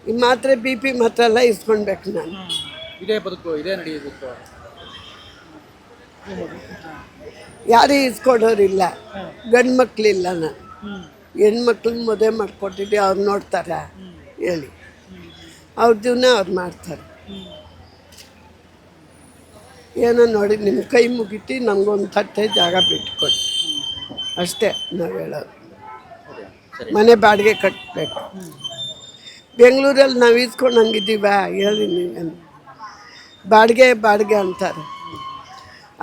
ಈ ಮಾತ್ರೆ BP ಮಾತ್ರ ಎಲ್ಲ ಇಸ್ಕೊಳ್ಬೇಕು ನಾನು. ಇದೇ ಬದುಕು, ಇದೇ ನಡೆಯಬೇಕು. ಯಾರೂ ಇಸ್ಕೊಡೋರಿಲ್ಲ, ಗಂಡು ಮಕ್ಕಳಿಲ್ಲ. ನಾನು ಹೆಣ್ಮಕ್ಳು ಮದುವೆ ಮಾಡಿಕೊಟ್ಟಿದ್ದೆ, ಅವ್ರು ನೋಡ್ತಾರ ಹೇಳಿ, ಅವ್ರ ಜೀವನ ಅವ್ರು ಮಾಡ್ತಾರೆ. ಏನೋ ನೋಡಿ ನಿಮ್ಮ ಕೈ ಮುಗಿತಿ, ನಮಗೊಂದು ತಟ್ಟೆ ಜಾಗ ಬಿಟ್ಕೊಡಿ ಅಷ್ಟೇ ನಾವು ಹೇಳೋದು. ಮನೆ ಬಾಡಿಗೆ ಕಟ್ಟಬೇಕು. ಬೆಂಗಳೂರಲ್ಲಿ ನಾವು ಇಸ್ಕೊಂಡಂಗಿದ್ದೀವ ಹೇಳಿ ನೀವೇನು? ಬಾಡಿಗೆ ಅಂತಾರೆ.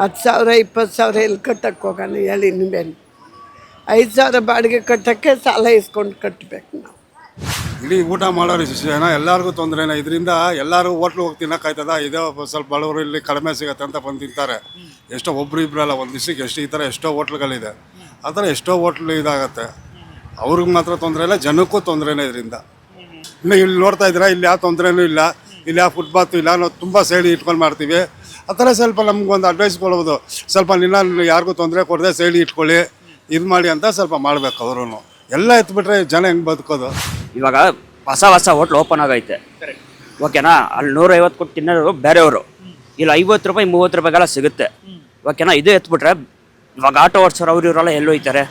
10,000 20,000 ಎಲ್ಲಿ ಕಟ್ಟಕ್ಕೆ ಹೋಗೋಣ ಹೇಳಿ ನೀವೇನು? 5,000 ಬಾಡಿಗೆ ಕಟ್ಟೋಕ್ಕೆ ಸಾಲ ಇಸ್ಕೊಂಡು ಕಟ್ಟಬೇಕು ನಾವು. ಇಡೀ ಊಟ ಮಾಡೋರು ಜನ ಎಲ್ಲರಿಗೂ ತೊಂದರೆನೇ. ಇದರಿಂದ ಎಲ್ಲರೂ ಹೋಟ್ಲು ಹೋಗಿ ತಿನ್ನೋಕ್ಕಾಯ್ತದ? ಇದೇ ಸ್ವಲ್ಪ ಬಡವರು ಇಲ್ಲಿ ಕಡಿಮೆ ಸಿಗುತ್ತೆ ಅಂತ ಬಂದು ತಿಂತಾರೆ. ಎಷ್ಟೋ ಒಬ್ರು ಇಬ್ಬರಲ್ಲ, ಒಂದು ದಿವಸಕ್ಕೆ ಎಷ್ಟು ಈ ಥರ ಎಷ್ಟೋ ಹೋಟ್ಲುಗಳಿದೆ. ಆ ಥರ ಎಷ್ಟೋ ಹೋಟ್ಲು ಇದಾಗತ್ತೆ. ಅವ್ರಿಗೆ ಮಾತ್ರ ತೊಂದರೆ ಇಲ್ಲ, ಜನಕ್ಕೂ ತೊಂದರೆನೇ ಇದರಿಂದ. ಇನ್ನು ಇಲ್ಲಿ ನೋಡ್ತಾ ಇದ್ದೀರಾ, ಇಲ್ಲಿ ಯಾವ ತೊಂದರೆನೂ ಇಲ್ಲ, ಇಲ್ಲಿ ಯಾವ ಫುಟ್ಪಾತು ಇಲ್ಲ. ನಾವು ತುಂಬ ಸೈಡ್ ಇಟ್ಕೊಂಡು ಮಾಡ್ತೀವಿ. ಆ ಥರ ಸ್ವಲ್ಪ ನಮ್ಗೊಂದು ಅಡ್ವೈಸ್ ಕೊಡ್ಬೋದು, ಸ್ವಲ್ಪ ನಿನ್ನ ಯಾರಿಗೂ ತೊಂದರೆ ಕೊಡದೆ ಸೈಡ್ ಇಟ್ಕೊಳ್ಳಿ, ಇದು ಮಾಡಿ ಅಂತ ಸ್ವಲ್ಪ ಮಾಡಬೇಕು ಅವರು. ಎಲ್ಲ ಎತ್ಬಿಟ್ರೆ ಜನ ಹೆಂಗೆ ಬದುಕೋದು? ಇವಾಗ ಹೊಸ ಹೋಟ್ಲ್ ಓಪನ್ ಆಗೈತೆ, ಓಕೆನಾ? ಅಲ್ಲಿ 150 ಕೊಟ್ಟು ತಿನ್ನೋರು ಬೇರೆಯವರು, ಇಲ್ಲಿ 50 ರೂಪಾಯಿ 30 ರೂಪಾಯಿಗೆಲ್ಲ ಸಿಗುತ್ತೆ, ಓಕೆನಾ? ಇದು ಎತ್ಬಿಟ್ರೆ ಇವಾಗ ಆಟೋ ಓಡಿಸೋರು ಅವ್ರು ಇವರೆಲ್ಲ ಎಲ್ಲಿ ಹೋಯ್ತಾರೆ?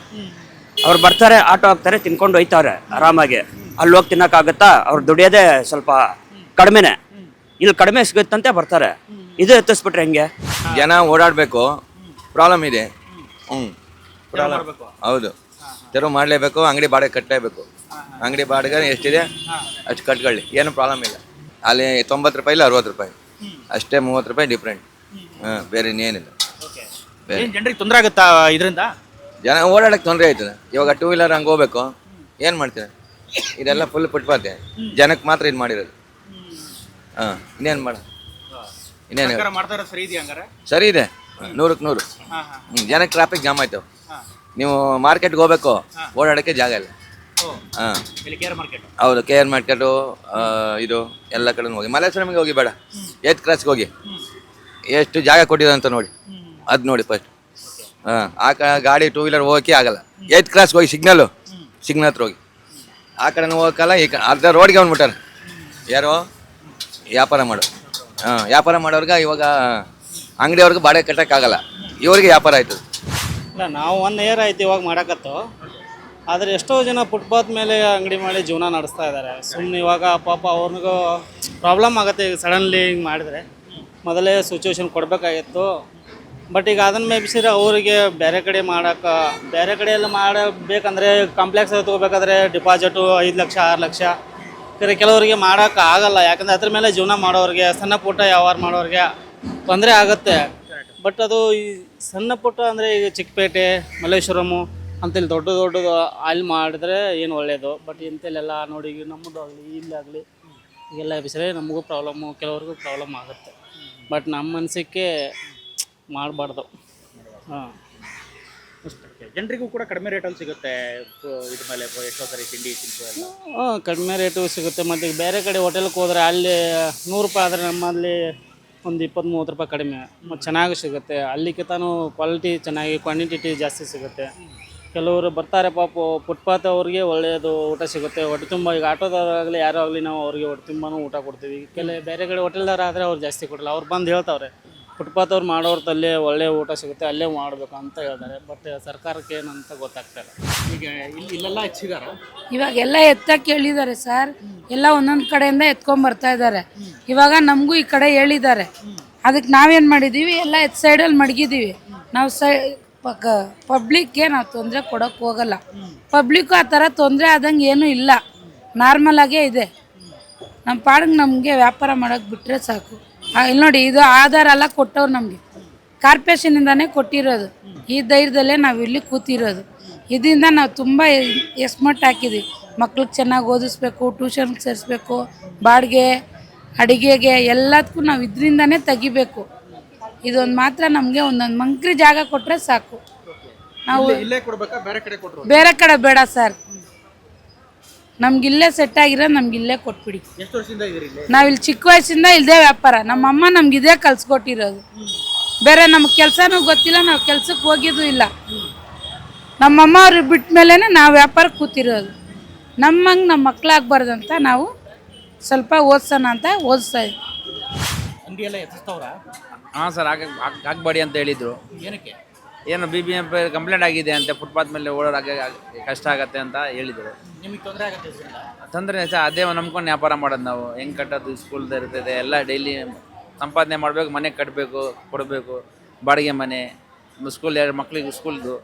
ಅವ್ರು ಬರ್ತಾರೆ, ಆಟೋ ಹಾಕ್ತಾರೆ, ತಿನ್ಕೊಂಡು ಹೋಯ್ತಾರೆ ಆರಾಮಾಗಿ. ಅಲ್ಲಿ ಹೋಗಿ ತಿನ್ನೋಕ್ಕಾಗತ್ತಾ? ಅವ್ರು ದುಡಿಯೋದೇ ಸ್ವಲ್ಪ ಕಡಿಮೆನೆ, ಇಲ್ಲಿ ಕಡಿಮೆ ಸಿಗುತ್ತಂತೆ ಬರ್ತಾರೆ. ಇದು ಎತ್ತಿಸ್ಬಿಟ್ರೆ ಹೆಂಗೆ? ಜನ ಓಡಾಡಬೇಕು, ಪ್ರಾಬ್ಲಮ್ ಇದೆ. ಪ್ರಾಬ್ಲಮ್ ಹೌದು, ತೆರವು ಮಾಡಲೇಬೇಕು. ಅಂಗಡಿ ಬಾಡಿಗೆ ಕಟ್ಟಲೇಬೇಕು. ಅಂಗಡಿ ಬಾಡಿಗೆ ಎಷ್ಟಿದೆ ಅಷ್ಟು ಕಟ್ಕೊಳ್ಳಿ, ಏನು ಪ್ರಾಬ್ಲಮ್ ಇಲ್ಲ. ಅಲ್ಲಿ 90 ರೂಪಾಯಿ ಇಲ್ಲ 60 ರೂಪಾಯಿ ಅಷ್ಟೇ, 30 ರೂಪಾಯಿ ಡಿಫ್ರೆಂಟ್. ಬೇರೆ ಇನ್ನೇನಿಲ್ಲ. ಜನರಿಗೆ ತೊಂದರೆ ಆಗುತ್ತಾ ಇದರಿಂದ? ಜನ ಓಡಾಡಕ್ಕೆ ತೊಂದರೆ ಆಯ್ತದೆ. ಇವಾಗ 2 ವೀಲರ್ ಹಂಗೆ ಹೋಗ್ಬೇಕು, ಏನು ಮಾಡ್ತೀರ? ಇದೆಲ್ಲ ಫುಲ್ ಫುಟ್ಪಾತೆ, ಜನಕ್ಕೆ ಮಾತ್ರ ಇದು ಮಾಡಿರೋದು. ಇನ್ನೇನು ಮಾಡ, ಇನ್ನೇನು ಮಾಡ್ತಾ ಇರೋದು ಸರಿ ಇದೆಯಾ ಹಂಗಾರೆ? ಸರಿ ಇದೆ, 100ಕ್ಕೆ 100. ಜನಕ್ಕೆ ಟ್ರಾಫಿಕ್ ಜಾಮ್ ಆಯ್ತು. ನೀವು ಮಾರ್ಕೆಟ್ಗೆ ಹೋಗ್ಬೇಕು, ಓಡಾಡೋಕ್ಕೆ ಜಾಗ ಇಲ್ಲ. ಹೌದು, KR ಮಾರ್ಕೆಟು ಇದು ಎಲ್ಲ ಕಡೆ ಹೋಗಿ. ಮಲ್ಲೇಶ್ವರಮಿಗೆ ಹೋಗಿ ಬೇಡ, 8th ಕ್ರಾಸ್ಗೆ ಹೋಗಿ, ಎಷ್ಟು ಜಾಗ ಕೊಟ್ಟಿದೆ ಅಂತ ನೋಡಿ, ಅದು ನೋಡಿ ಫಸ್ಟ್. ಗಾಡಿ 2 ವೀಲರ್ ಹೋಗೋಕ್ಕೆ ಆಗಲ್ಲ. 8th ಕ್ರಾಸ್ಗೆ ಹೋಗಿ, ಸಿಗ್ನಲ್ ಹತ್ರ ಹೋಗಿ, ಆ ಕಡೆನೂ ಹೋಗಕ್ಕಲ್ಲ, ಈ ಕಡೆ ಅರ್ಧ ರೋಡ್ಗೆ ಬಂದ್ಬಿಟ್ಟಾರೆ. ಯಾರೋ ವ್ಯಾಪಾರ ಮಾಡೋರ್ಗೆ ಇವಾಗ ಅಂಗಡಿಯವ್ರಿಗೆ ಬಾಡಿಗೆ ಕಟ್ಟೋಕ್ಕಾಗಲ್ಲ, ಇವ್ರಿಗೆ ವ್ಯಾಪಾರ ಆಯ್ತದೆ. ಇಲ್ಲ, ನಾವು 1 ಇಯರ್ ಆಯ್ತು ಇವಾಗ ಮಾಡಕತ್ತು. ಆದರೆ ಎಷ್ಟೋ ಜನ ಫುಟ್ಪಾತ್ ಮೇಲೆ ಅಂಗಡಿ ಮಾಡಿ ಜೀವನ ನಡೆಸ್ತಾ ಇದ್ದಾರೆ. ಸುಮ್ಮನೆ ಇವಾಗ ಪಾಪ ಅವ್ರಿಗೂ ಪ್ರಾಬ್ಲಮ್ ಆಗುತ್ತೆ. ಈಗ ಸಡನ್ಲಿ ಹಿಂಗೆ ಮಾಡಿದರೆ ಮೊದಲೇ ಸಿಚುವೇಶನ್ ಕೊಡಬೇಕಾಗಿತ್ತು. ಬಟ್ ಈಗ ಅದನ್ನು ಮೇಬಿಸಿದ್ರೆ ಅವರಿಗೆ ಬೇರೆ ಕಡೆ ಮಾಡೋಕೆ, ಬೇರೆ ಕಡೆ ಎಲ್ಲ ಮಾಡಬೇಕಂದ್ರೆ ಕಾಂಪ್ಲೆಕ್ಸ್ ತೊಗೋಬೇಕಾದ್ರೆ ಡಿಪಾಸಿಟು 5 ಲಕ್ಷ 6 ಲಕ್ಷ. ಕೆಲವರಿಗೆ ಮಾಡೋಕೆ ಆಗಲ್ಲ, ಯಾಕಂದರೆ ಅದ್ರ ಮೇಲೆ ಜೀವನ ಮಾಡೋರಿಗೆ, ಸಣ್ಣ ಪುಟ್ಟ ವ್ಯವಹಾರ ಮಾಡೋರಿಗೆ ತೊಂದರೆ ಆಗುತ್ತೆ. ಬಟ್ ಅದು ಈ ಸಣ್ಣ ಪುಟ್ಟ ಅಂದರೆ ಈಗ ಚಿಕ್ಕಪೇಟೆ, ಮಲ್ಲೇಶ್ವರಮು ಅಂತೇಳಿ ದೊಡ್ಡದು ಅಲ್ಲಿ ಮಾಡಿದ್ರೆ ಏನು ಒಳ್ಳೆಯದು. ಬಟ್ ಇಂಥಲ್ಲೆಲ್ಲ ನೋಡಿ, ಈಗ ನಮ್ಮದು ಆಗಲಿ ಇಲ್ಲಾಗಲಿ ಈಗೆಲ್ಲ ಬಿಸಿಲೇ ನಮಗೂ ಪ್ರಾಬ್ಲಮ್ಮು, ಕೆಲವ್ರಿಗೂ ಪ್ರಾಬ್ಲಮ್ ಆಗುತ್ತೆ. ಬಟ್ ನಮ್ಮ ಮನಸ್ಸಿಗೆ ಮಾಡಬಾರ್ದು. ಜನರಿಗೂ ಕೂಡ ಕಡಿಮೆ ರೇಟಲ್ಲಿ ಸಿಗುತ್ತೆ ಇದ್ರ ಮೇಲೆ ಎಷ್ಟೋ ಸರಿ ತಿಂಡಿ ತಿನಿಸು ಎಲ್ಲ. ಕಡಿಮೆ ರೇಟು ಸಿಗುತ್ತೆ. ಮತ್ತು ಬೇರೆ ಕಡೆ ಹೋಟೆಲ್ಗೆ ಹೋದರೆ ಅಲ್ಲಿ 100 ರೂಪಾಯಿ ಆದರೆ ನಮ್ಮಲ್ಲಿ ಒಂದು 20-30 ರೂಪಾಯಿ ಕಡಿಮೆ, ಮತ್ತು ಚೆನ್ನಾಗಿ ಸಿಗುತ್ತೆ. ಅಲ್ಲಿಗಿಂತನೂ ಕ್ವಾಲಿಟಿ ಚೆನ್ನಾಗಿ, ಕ್ವಾಂಟಿಟಿ ಜಾಸ್ತಿ ಸಿಗುತ್ತೆ. ಕೆಲವರು ಬರ್ತಾರೆ ಪಾಪ, ಫುಟ್ಪಾತ್ ಅವ್ರಿಗೆ ಒಳ್ಳೆಯದು ಊಟ ಸಿಗುತ್ತೆ, ಹೊಟ್ಟೆ ತುಂಬ. ಈಗ ಆಟೋದವರಾಗಲಿ ಯಾರೋ ಆಗಲಿ ನಾವು ಅವ್ರಿಗೆ ಹೊಟ್ಟೆ ತುಂಬಾನು ಊಟ ಕೊಡ್ತೀವಿ. ಬೇರೆ ಕಡೆ ಹೋಟೆಲ್ದಾರ ಆದರೆ ಅವ್ರು ಜಾಸ್ತಿ ಕೊಡಲ್ಲ. ಅವ್ರು ಬಂದು ಹೇಳ್ತಾವ್ರೆ ಫುಟ್ಪಾತ್ ಅವ್ರು ಮಾಡೋರ್ತಲ್ಲೇ ಒಳ್ಳೆ ಊಟ ಸಿಗುತ್ತೆ, ಅಲ್ಲೇ ಮಾಡಬೇಕು ಅಂತ ಹೇಳ್ತಾರೆ. ಬಟ್ ಸರ್ಕಾರಕ್ಕೆ ಏನಂತ ಗೊತ್ತಾಗ್ತಾಯಿಲ್ಲ. ಈಗ ಇಲ್ಲೆಲ್ಲ ಹೆಚ್ಚಿದಾರ, ಇವಾಗೆಲ್ಲ ಎತ್ತಕ್ಕೆ ಹೇಳಿದ್ದಾರೆ ಸರ್. ಎಲ್ಲ ಒಂದೊಂದು ಕಡೆಯಿಂದ ಎತ್ಕೊಂಡ್ಬರ್ತಾ ಇದ್ದಾರೆ. ಇವಾಗ ನಮಗೂ ಈ ಕಡೆ ಹೇಳಿದ್ದಾರೆ. ಅದಕ್ಕೆ ನಾವೇನು ಮಾಡಿದ್ದೀವಿ, ಎಲ್ಲ ಎತ್ ಸೈಡಲ್ಲಿ ಮಡಗಿದ್ದೀವಿ ನಾವು. ಪಬ್ಲಿಕ್ಗೆ ನಾವು ತೊಂದರೆ ಕೊಡೋಕ್ಕೆ ಹೋಗಲ್ಲ. ಪಬ್ಲಿಕ್ಕು ಆ ಥರ ತೊಂದರೆ ಆದಂಗೆ ಏನೂ ಇಲ್ಲ, ನಾರ್ಮಲಾಗೇ ಇದೆ. ನಮ್ಮ ಪಾಡಿಗೆ ನಮಗೆ ವ್ಯಾಪಾರ ಮಾಡೋಕ್ಕೆ ಬಿಟ್ಟರೆ ಸಾಕು. ಇಲ್ಲಿ ನೋಡಿ, ಇದು ಆಧಾರ ಎಲ್ಲ ಕೊಟ್ಟವ್ರು ನಮಗೆ, ಕಾರ್ಪೊರೇಷನಿಂದಾನೇ ಕೊಟ್ಟಿರೋದು. ಈ ಧೈರ್ಯದಲ್ಲೇ ನಾವು ಇಲ್ಲಿ ಕೂತಿರೋದು. ಇದರಿಂದ ನಾವು ತುಂಬ ಎಸ್ಮಟ್ ಹಾಕಿದ್ದೀವಿ. ಮಕ್ಳಿಗೆ ಚೆನ್ನಾಗಿ ಓದಿಸ್ಬೇಕು, ಟ್ಯೂಷನ್ಗೆ ಸೇರಿಸ್ಬೇಕು, ಬಾಡಿಗೆ, ಅಡುಗೆಗೆ ಎಲ್ಲದಕ್ಕೂ ನಾವು ಇದರಿಂದನೇ ತೆಗಿಬೇಕು. ಇದೊಂದು ಮಾತ್ರ ನಮಗೆ ಒಂದೊಂದು ಮಂಕ್ರಿ ಜಾಗ ಕೊಟ್ಟರೆ ಸಾಕು. ನಾವು ಇಲ್ಲೇ ಕೊಡ್ಬೇಕಾ ಬೇರೆ ಕಡೆ ಕೊಟ್ರು? ಬೇರೆ ಕಡೆ ಬೇಡ ಸರ್, ನಮ್ಗಿಲ್ಲೇ ಸೆಟ್ ಆಗಿರೋ ನಮ್ಗಿಲ್ಲೇ ಕೊಟ್ಬಿಡಿ. ಎಷ್ಟು ವರ್ಷದಿಂದ ಇದೀರಿ ಇಲ್ಲಿ? ನಾವಿಲ್ಲಿ ಚಿಕ್ಕ ವಯಸ್ಸಿಂದ ಇಲ್ಲದೇ ವ್ಯಾಪಾರ, ನಮ್ಮಮ್ಮ ನಮ್ಗೆ ಇದೇ ಕಲ್ಸ್ಕೊಟ್ಟಿರೋದು. ಬೇರೆ ನಮ್ಗೆ ಕೆಲಸನೂ ಗೊತ್ತಿಲ್ಲ, ನಾವು ಕೆಲ್ಸಕ್ಕೆ ಹೋಗಿದ್ದು ಇಲ್ಲ. ನಮ್ಮಮ್ಮ ಅವ್ರು ಬಿಟ್ಟ ಮೇಲೇ ನಾವು ವ್ಯಾಪಾರಕ್ಕೆ ಕೂತಿರೋದು. ನಮ್ಮಂಗೆ ನಮ್ಮ ಮಕ್ಕಳಾಗಬಾರ್ದಂತ ನಾವು ಸ್ವಲ್ಪ ಓದಿಸೋಣ ಅಂತ ಓದಿಸ್ತಾ ಇದ್ವಿ. ಅಂಗಡಿ ಎಲ್ಲ ಎತ್ತಿಸ್ತವ್ರಾ? ಹಾಂ ಸರ್, ಆಗಬೇಡಿ ಅಂತ ಹೇಳಿದರು. ಏನಕ್ಕೆ? ಏನು BBMP ಕಂಪ್ಲೇಂಟ್ ಆಗಿದೆ ಅಂತ, ಫುಟ್ಪಾತ್ ಮೇಲೆ ಓಡೋಕೆ ಕಷ್ಟ ಆಗತ್ತೆ ಅಂತ ಹೇಳಿದರು. ನಿಮಗೆ ತೊಂದರೆ ಆಗುತ್ತೆ ಇದರಿಂದ? ತೊಂದರೆ ಸರ್, ಅದೇ ನಂಬ್ಕೊಂಡು ವ್ಯಾಪಾರ ಮಾಡೋದು ನಾವು. ಹೆಂಗೆ ಕಟ್ಟೋದು, ಸ್ಕೂಲ್ದು ಇರ್ತದೆ ಎಲ್ಲ, ಡೈಲಿ ಸಂಪಾದನೆ ಮಾಡಬೇಕು, ಮನೆ ಕಟ್ಟಬೇಕು, ಕೊಡಬೇಕು, ಬಾಡಿಗೆ ಮನೆ, ಸ್ಕೂಲ್ ಮಕ್ಳಿಗೆ ಸ್ಕೂಲ್ದು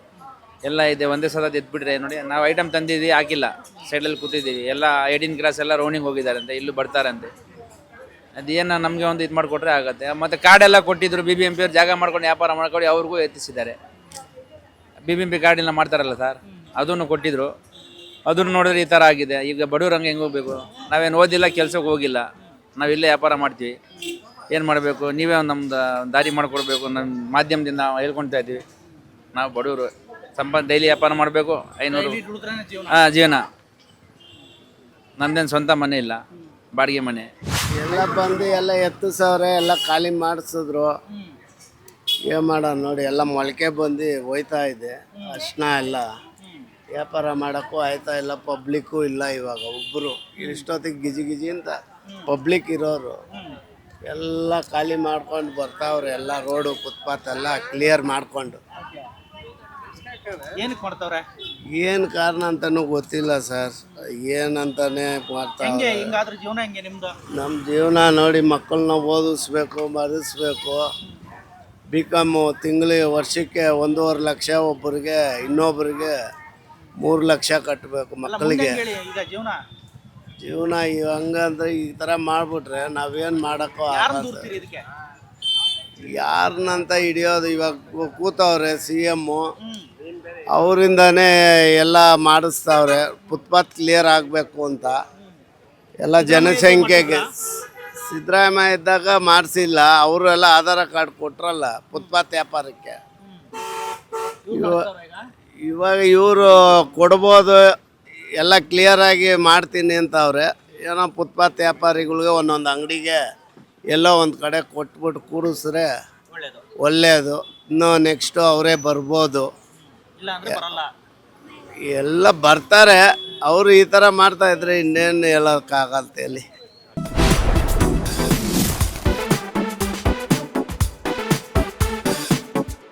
ಎಲ್ಲ ಇದೆ. ಒಂದೇ ಸಲ ಎದ್ಬಿಟ್ರೆ ನೋಡಿ, ನಾವು ಐಟಮ್ ತಂದಿದ್ದೀವಿ, ಹಾಕಿಲ್ಲ, ಸೈಡಲ್ಲಿ ಕೂತಿದ್ದೀವಿ. ಎಲ್ಲ 18 ಕ್ರಾಸ್ ಎಲ್ಲ ರೌಂಡಿಂಗ್ ಹೋಗಿದ್ದಾರಂತೆ, ಇಲ್ಲೂ ಬರ್ತಾರಂತೆ. ಅದೇನು ನಮಗೆ ಒಂದು ಇದು ಮಾಡಿಕೊಟ್ರೆ ಆಗುತ್ತೆ. ಮತ್ತು ಕಾರ್ಡೆಲ್ಲ ಕೊಟ್ಟಿದ್ರು BBMP ಅವ್ರು, ಜಾಗ ಮಾಡ್ಕೊಂಡು ವ್ಯಾಪಾರ ಮಾಡ್ಕೊಂಡು ಅವ್ರಿಗೂ ಎತ್ತಿಸಿದ್ದಾರೆ. BBMP ಕಾರ್ಡೆಲ್ಲ ಮಾಡ್ತಾರಲ್ಲ ಸರ್, ಅದನ್ನು ಕೊಟ್ಟಿದ್ರು. ಅದನ್ನು ನೋಡಿದ್ರೆ ಈ ಥರ ಆಗಿದೆ. ಈಗ ಬಡವ್ರು ಹಂಗೆ ಹೆಂಗೆ ಹೋಗ್ಬೇಕು? ನಾವೇನು ಓದಿಲ್ಲ, ಕೆಲ್ಸಕ್ಕೆ ಹೋಗಿಲ್ಲ, ನಾವಿಲ್ಲೇ ವ್ಯಾಪಾರ ಮಾಡ್ತೀವಿ. ಏನು ಮಾಡಬೇಕು? ನೀವೇ ಒಂದು ನಮ್ದು ದಾರಿ ಮಾಡಿಕೊಡ್ಬೇಕು. ನಮ್ಮ ಮಾಧ್ಯಮದಿಂದ ಹೇಳ್ಕೊಳ್ತಾ ಇದ್ದೀವಿ. ನಾವು ಬಡವರು ಡೈಲಿ ವ್ಯಾಪಾರ ಮಾಡಬೇಕು. 500 ಹಾಂ ಜೀವನ. ನಮ್ದೇನು ಸ್ವಂತ ಮನೆ ಇಲ್ಲ, ಬಾಡಿಗೆ ಮನೆ. ಎಲ್ಲ ಬಂದು ಎಲ್ಲ ಎತ್ತಿಸವ್ರೆ, ಎಲ್ಲ ಖಾಲಿ ಮಾಡಿಸಿದ್ರು. ಏನು ಮಾಡೋಣ ನೋಡಿ, ಎಲ್ಲ ಮೊಳಕೆ ಬಂದು ಹೋಯ್ತಾ ಇದೆ. ಅರ್ಶಿನ ಎಲ್ಲ ವ್ಯಾಪಾರ ಮಾಡೋಕ್ಕೂ ಆಯ್ತಾ ಇಲ್ಲ, ಪಬ್ಲಿಕ್ಕು ಇಲ್ಲ. ಇವಾಗ ಒಬ್ಬರು ಇಷ್ಟೊತ್ತಿಗೆ ಗಿಜಿ ಅಂತ ಪಬ್ಲಿಕ್ ಇರೋರು ಎಲ್ಲ ಖಾಲಿ ಮಾಡ್ಕೊಂಡು ಬರ್ತಾವ್ರೆ. ಎಲ್ಲ ರೋಡು ಫುಟ್ಪಾತ್ ಎಲ್ಲ ಕ್ಲಿಯರ್ ಮಾಡಿಕೊಂಡು. ಏನಕ್ಕೆ ಮಾಡ್ತಾವ್ರೆ? ಏನು ಕಾರಣ ಅಂತನೂ ಗೊತ್ತಿಲ್ಲ ಸರ್, ಏನಂತಾನೆ ಮಾಡ್ತಾವ್ರೆ. ಹಿಂಗಾದ್ರೆ ಜೀವನ ಹೆಂಗೆ ನಿಮ್ದು? ನಮ್ಮ ಜೀವನ ನೋಡಿ, ಮಕ್ಕಳನ್ನ ಓದಿಸ್ಬೇಕು, ಮರೆಸ್ಬೇಕು. BCom ತಿಂಗಳಿಗೆ ವರ್ಷಕ್ಕೆ 1.5 ಲಕ್ಷ, ಒಬ್ಬರಿಗೆ ಇನ್ನೊಬ್ಬರಿಗೆ 3 ಲಕ್ಷ ಕಟ್ಟಬೇಕು ಮಕ್ಕಳಿಗೆ. ಈಗ ಜೀವನ ಹಂಗಂದ್ರೆ ಈ ಥರ ಮಾಡಿಬಿಟ್ರೆ ನಾವೇನು ಮಾಡೋಕ್ಕೋ ಆಗಲ್ಲ. ಇದಕ್ಕೆ ಯಾರನ್ನಂತ ಹಿಡಿಯೋದು? ಇವಾಗ ಕೂತವ್ರೆ CM, ಅವರಿಂದನೇ ಎಲ್ಲ ಮಾಡಿಸ್ತಾವ್ರೆ. ಫುಟ್ಪಾತ್ ಕ್ಲಿಯರ್ ಆಗಬೇಕು ಅಂತ ಎಲ್ಲ ಜನಸಂಖ್ಯೆಗೆ. ಸಿದ್ದರಾಮಯ್ಯ ಇದ್ದಾಗ ಮಾಡಿಸಿಲ್ಲ, ಅವರು ಎಲ್ಲ ಆಧಾರ ಕಾರ್ಡ್ ಕೊಟ್ರಲ್ಲ ಫುಟ್ಪಾತ್ ವ್ಯಾಪಾರಕ್ಕೆ. ಇವಾಗ ಇವರು ಕೊಡ್ಬೋದು, ಎಲ್ಲ ಕ್ಲಿಯರಾಗಿ ಮಾಡ್ತೀನಿ ಅಂತವ್ರೆ. ಏನೋ ಫುಟ್ಪಾತ್ ವ್ಯಾಪಾರಿಗಳಿಗೆ ಒಂದೊಂದು ಅಂಗಡಿಗೆ ಎಲ್ಲೋ ಒಂದು ಕಡೆ ಕೊಟ್ಬಿಟ್ಟು ಕೂಡಿಸ್ರೆ ಒಳ್ಳೆಯದು. ಇನ್ನೂ ನೆಕ್ಸ್ಟು ಅವರೇ ಬರ್ಬೋದು. ಎಲ್ಲ ಬರ್ತಾರೆ. ಅವರು ಈ ಥರ ಮಾಡ್ತಾಯಿದ್ರೆ ಇನ್ನೇನು ಹೇಳೋಕ್ಕಾಗತ್ತೆ ಅಲ್ಲಿ.